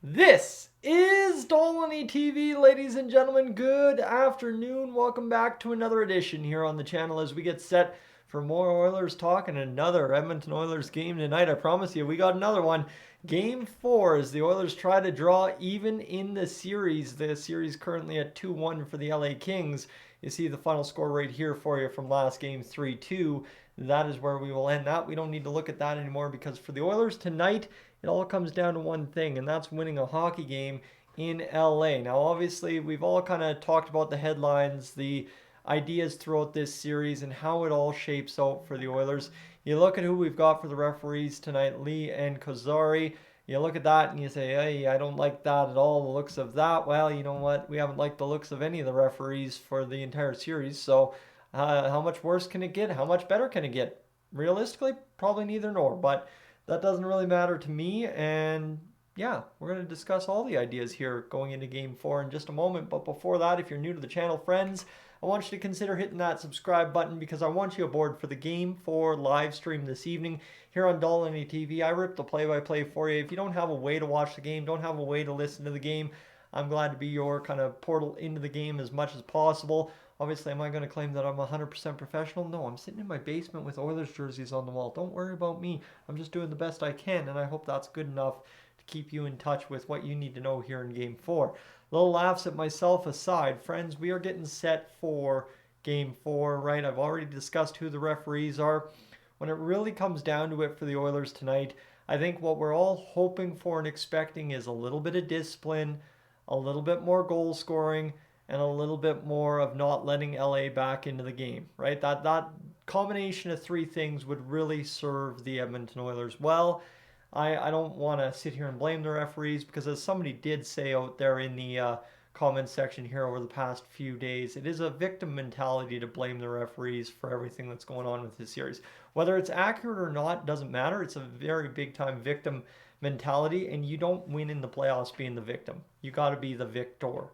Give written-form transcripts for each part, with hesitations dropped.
This is Dolynny TV, ladies and gentlemen. Good afternoon. Welcome back to another edition here on the channel as we get set for more Oilers talk and another Edmonton Oilers game tonight. I promise you, we got another one. Game 4 as the Oilers try to draw even in the series. The series currently at 2-1 for the LA Kings. You see the final score right here for you from last game, 3-2. That is where we will end that. We don't need to look at that anymore because for the Oilers tonight, it all comes down to one thing, and that's winning a hockey game in LA. Now, obviously, we've all kind of talked about the headlines, the ideas throughout this series, and how it all shapes out for the Oilers. You look at who we've got for the referees tonight, Lee and Kozari. You look at that and you say, hey, I don't like that at all, the looks of that. Well, you know what? We haven't liked the looks of any of the referees for the entire series, so how much worse can it get? How much better can it get? Realistically, probably neither nor, but that doesn't really matter to me. And yeah, we're going to discuss all the ideas here going into game 4 in just a moment. But before that, if you're new to the channel, friends, I want you to consider hitting that subscribe button because I want you aboard for the game 4 live stream this evening here on Dolynny TV. I rip the play-by-play for you. If you don't have a way to watch the game, don't have a way to listen to the game, I'm glad to be your kind of portal into the game as much as possible. Obviously, am I going to claim that I'm 100% professional? No, I'm sitting in my basement with Oilers jerseys on the wall. Don't worry about me. I'm just doing the best I can, and I hope that's good enough to keep you in touch with what you need to know here in Game 4. Little laughs at myself aside, friends, we are getting set for Game 4, right? I've already discussed who the referees are. When it really comes down to it for the Oilers tonight, I think what we're all hoping for and expecting is a little bit of discipline, a little bit more goal scoring, and a little bit more of not letting LA back into the game, right? That combination of three things would really serve the Edmonton Oilers well. I don't want to sit here and blame the referees because as somebody did say out there in the comment section here over the past few days, it is a victim mentality to blame the referees for everything that's going on with this series. Whether it's accurate or not doesn't matter. It's a very big time victim mentality, and you don't win in the playoffs being the victim. You got to be the victor.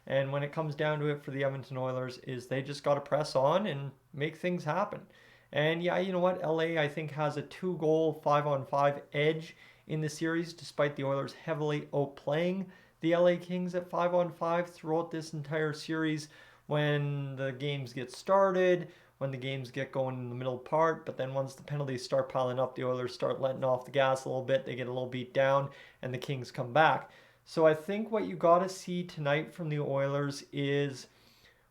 And when it comes down to it for the Edmonton Oilers is they just got to press on and make things happen. And yeah, you know what? LA, I think, has a 2-goal 5-on-5 edge in the series, despite the Oilers heavily outplaying the LA Kings at 5-on-5 throughout this entire series when the games get started, when the games get going in the middle part. But then once the penalties start piling up, the Oilers start letting off the gas a little bit. They get a little beat down, and the Kings come back. So I think what you got to see tonight from the Oilers is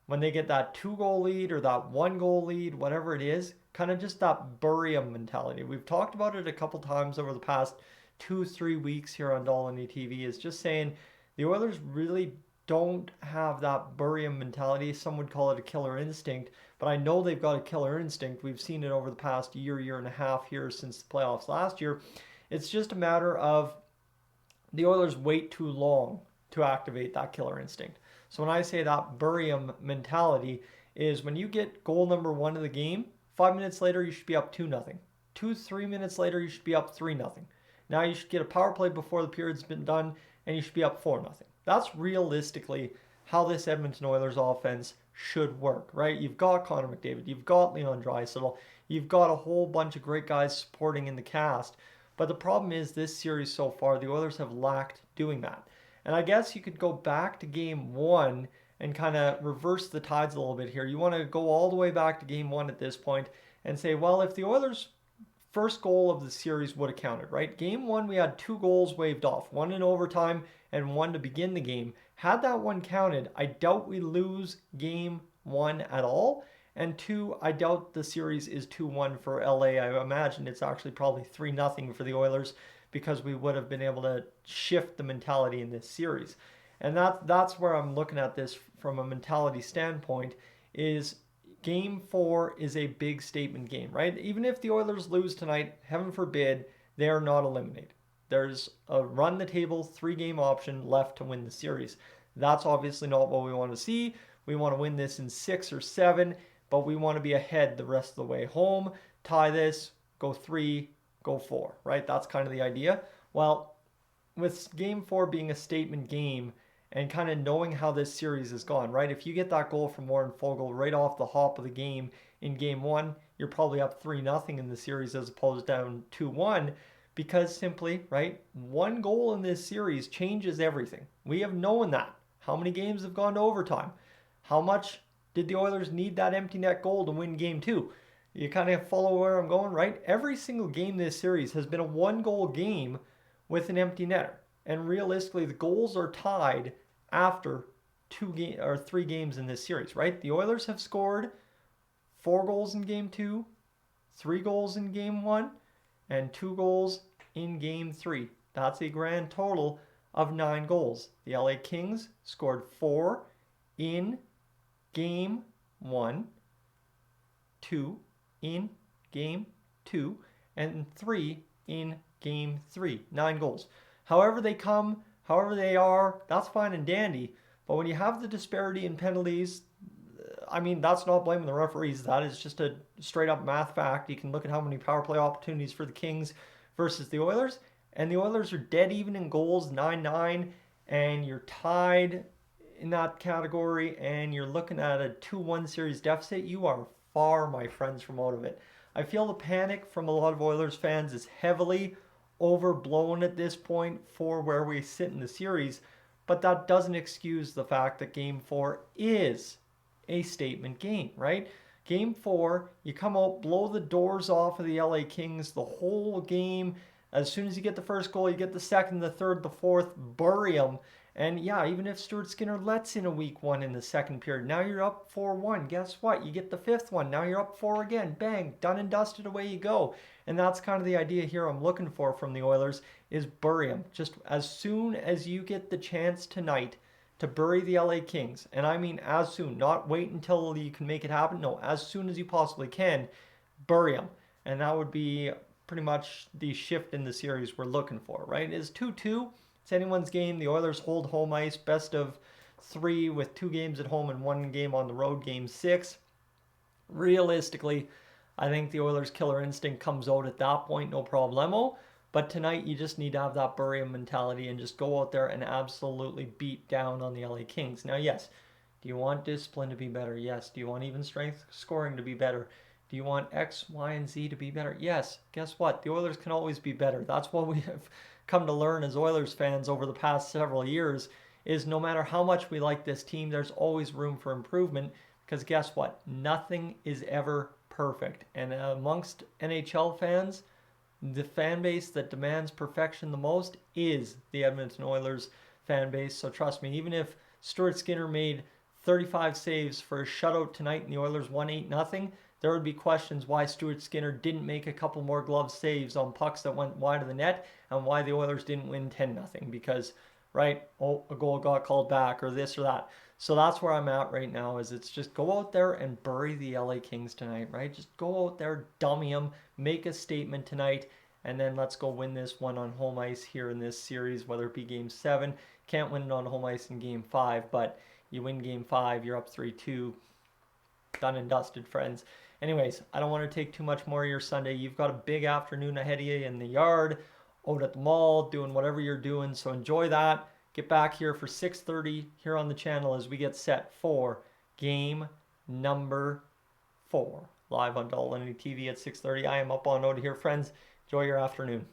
when they get that 2-goal lead or that 1-goal lead, whatever it is, kind of just that bury 'em mentality. We've talked about it a couple times over the past 2-3 weeks here on Dolynny TV. Is just saying the Oilers really don't have that bury 'em mentality. Some would call it a killer instinct, but I know they've got a killer instinct. We've seen it over the past year and a half here since the playoffs last year. It's just a matter of the Oilers wait too long to activate that killer instinct. So when I say that bury 'em mentality is when you get goal number 1 of the game, 5 minutes later you should be up 2-0. 2-3 minutes later you should be up 3-0. Now you should get a power play before the period's been done and you should be up 4-0. That's realistically how this Edmonton Oilers offense should work, right? You've got Connor McDavid, you've got Leon Draisaitl, you've got a whole bunch of great guys supporting in the cast. But the problem is this series so far, the Oilers have lacked doing that. And I guess you could go back to game 1 and kind of reverse the tides a little bit here. You want to go all the way back to game 1 at this point and say, well, if the Oilers' first goal of the series would have counted, right? Game 1, we had 2 goals waved off, 1 in overtime and 1 to begin the game. Had that one counted, I doubt we lose game 1 at all. And 2, I doubt the series is 2-1 for LA. I imagine it's actually probably 3-0 for the Oilers because we would have been able to shift the mentality in this series. And that's where I'm looking at this from a mentality standpoint is game 4 is a big statement game, right? Even if the Oilers lose tonight, heaven forbid, they are not eliminated. There's a run the table 3-game option left to win the series. That's obviously not what we want to see. We want to win this in 6 or 7. But we want to be ahead the rest of the way home, tie this, go 3, go 4, right? That's kind of the idea. Well, with game 4 being a statement game and kind of knowing how this series has gone, right? If you get that goal from Warren Fogle right off the hop of the game in game 1, you're probably up 3-0 in the series as opposed to down 2-1. because simply, right, one goal in this series changes everything. We have known that. How many games have gone to overtime? How much did the Oilers need that empty net goal to win game two? You kind of follow where I'm going, right? Every single game this series has been a one goal game with an empty netter. And realistically, the goals are tied after 3 games in this series, right? The Oilers have scored 4 goals in game 2, 3 goals in game 1, and 2 goals in game 3. That's a grand total of 9 goals. The LA Kings scored 4 in game 1, 2 in game 2, and 3 in game 3. 9 goals. However they come, however they are, that's fine and dandy. But when you have the disparity in penalties, I mean, that's not blaming the referees. That is just a straight up math fact. You can look at how many power play opportunities for the Kings versus the Oilers. And the Oilers are dead even in goals, 9-9. And you're tied in that category. And you're looking at a 2-1 series deficit. You are far, my friends, from out of it. I feel the panic from a lot of Oilers fans is heavily overblown at this point for where we sit in the series. But that doesn't excuse the fact that Game 4 is a statement game, right? Game 4, you come out, blow the doors off of the LA Kings the whole game. As soon as you get the first goal, you get the second, the third, the fourth, bury them. And yeah, even if Stuart Skinner lets in a weak one in the second period, now you're up 4-1. Guess what? You get the fifth one. Now you're up 4 again. Bang, done and dusted, away you go. And that's kind of the idea here I'm looking for from the Oilers is bury them. Just as soon as you get the chance tonight to bury the LA Kings, and I mean as soon, not wait until you can make it happen. No, as soon as you possibly can, bury them. And that would be pretty much the shift in the series we're looking for, right? Is 2-2. It's anyone's game. The Oilers hold home ice, best of 3 with 2 games at home and 1 game on the road, game 6. Realistically, I think the Oilers' killer instinct comes out at that point, no problemo. But tonight, you just need to have that bury 'em mentality and just go out there and absolutely beat down on the LA Kings. Now, yes, do you want discipline to be better? Yes. Do you want even strength scoring to be better? Do you want X, Y, and Z to be better? Yes. Guess what? The Oilers can always be better. That's what we have come to learn as Oilers fans over the past several years is no matter how much we like this team, there's always room for improvement because guess what? Nothing is ever perfect. And amongst NHL fans, the fan base that demands perfection the most is the Edmonton Oilers fan base. So trust me, even if Stuart Skinner made 35 saves for a shutout tonight and the Oilers won 8-0, there would be questions why Stuart Skinner didn't make a couple more glove saves on pucks that went wide of the net and why the Oilers didn't win 10-0 because, right, oh, a goal got called back or this or that. So that's where I'm at right now is it's just go out there and bury the LA Kings tonight, right? Just go out there, dummy them, make a statement tonight, and then let's go win this one on home ice here in this series, whether it be Game 7. Can't win it on home ice in Game 5, but you win Game 5, you're up 3-2. Done and dusted, friends. Anyways, I don't want to take too much more of your Sunday. You've got a big afternoon ahead of you in the yard, out at the mall, doing whatever you're doing. So enjoy that. Get back here for 6:30 here on the channel as we get set for game number 4. Live on Dolynny TV at 6:30. I am up on out here, friends. Enjoy your afternoon.